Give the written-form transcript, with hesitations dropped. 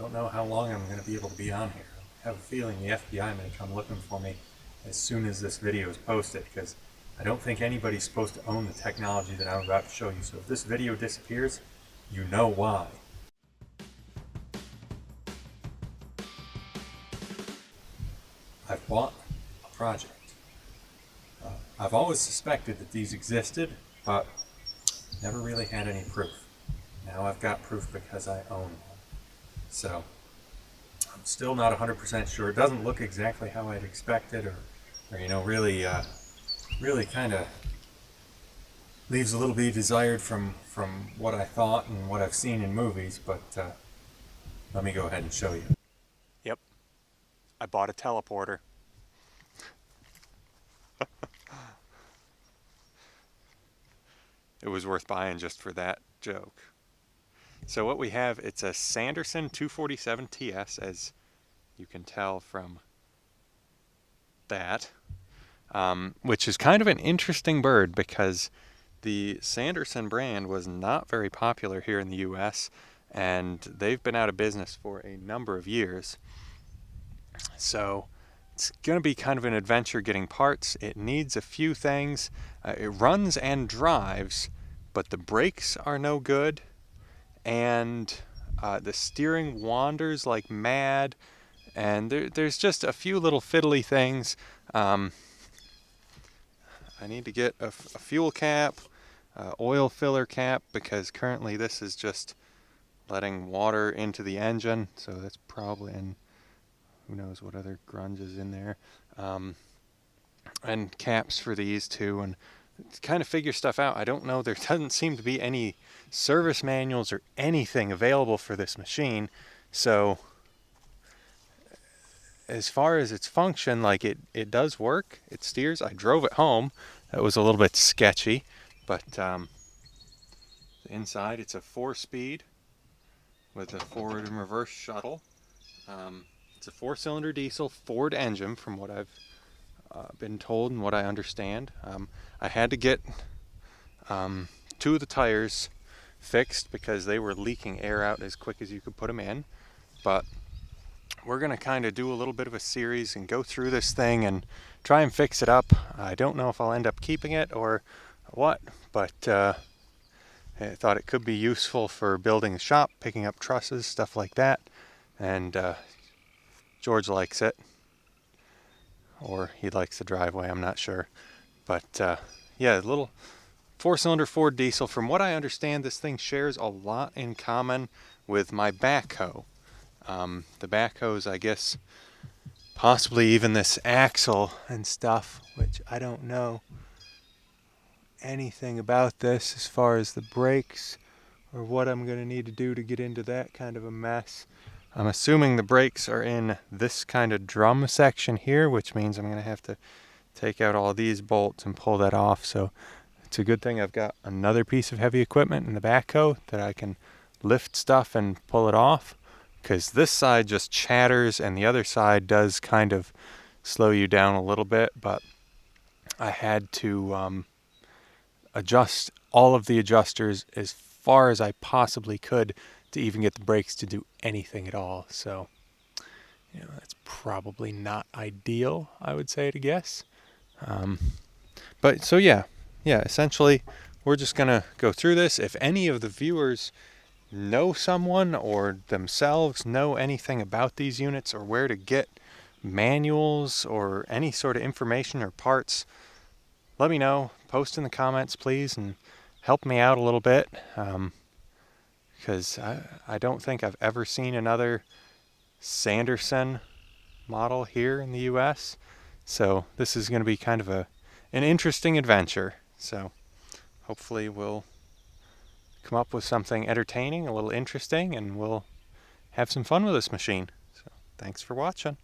Don't know how long I'm going to be able to be on here. I have a feeling the FBI may come looking for me as soon as this video is posted, because I don't think anybody's supposed to own the technology that I'm about to show you. So if this video disappears, you know why. I've bought a project. I've always suspected that these existed, but never really had any proof. Now I've got proof because I own one. So I'm still not 100% sure. It doesn't look exactly how I'd expected, or really kind of leaves a little bit desired from what I thought and what I've seen in movies, but let me go ahead and show you. Yep, I bought a teleporter. It was worth buying just for that joke. So what we have, it's a Sanderson 247 TS, as you can tell from that, which is kind of an interesting bird because the Sanderson brand was not very popular here in the US, and they've been out of business for a number of years. So it's going to be kind of an adventure getting parts. It needs a few things. It runs and drives, but the brakes are no good, and the steering wanders like mad, and there's just a few little fiddly things. I need to get a fuel cap, oil filler cap, because currently this is just letting water into the engine, so that's probably, and who knows what other grunge is in there, and caps for these too, and kind of figure stuff out. I don't know, there doesn't seem to be any service manuals or anything available for this machine, so as far as its function, like it does work, it steers. I drove it home. That was a little bit sketchy, but the inside, it's a 4-speed with a forward and reverse shuttle. It's a 4-cylinder diesel Ford engine, from what I've been told and what I understand. I had to get 2 of the tires fixed because they were leaking air out as quick as you could put them in, but we're going to kind of do a little bit of a series and go through this thing and try and fix it up. I don't know if I'll end up keeping it or what, but I thought it could be useful for building a shop, picking up trusses, stuff like that, and George likes it, or he likes the driveway, I'm not sure. But yeah, a little 4-cylinder Ford diesel. From what I understand, this thing shares a lot in common with my backhoe. The backhoes, I guess, possibly even this axle and stuff, which I don't know anything about this as far as the brakes or what I'm going to need to do to get into that kind of a mess. I'm assuming the brakes are in this kind of drum section here, which means I'm going to have to take out all these bolts and pull that off. So it's a good thing I've got another piece of heavy equipment in the backhoe that I can lift stuff and pull it off, because this side just chatters and the other side does kind of slow you down a little bit. But I had to adjust all of the adjusters as far as I possibly could to even get the brakes to do anything at all. So, that's probably not ideal, I would say, to guess. But so yeah, essentially we're just gonna go through this. If any of the viewers know someone or themselves know anything about these units, or where to get manuals or any sort of information or parts, let me know. Post in the comments, please, and help me out a little bit, because I don't think I've ever seen another Sanderson model here in the US, so this is going to be kind of an interesting adventure. So hopefully we'll come up with something entertaining, a little interesting, and we'll have some fun with this machine. So thanks for watching.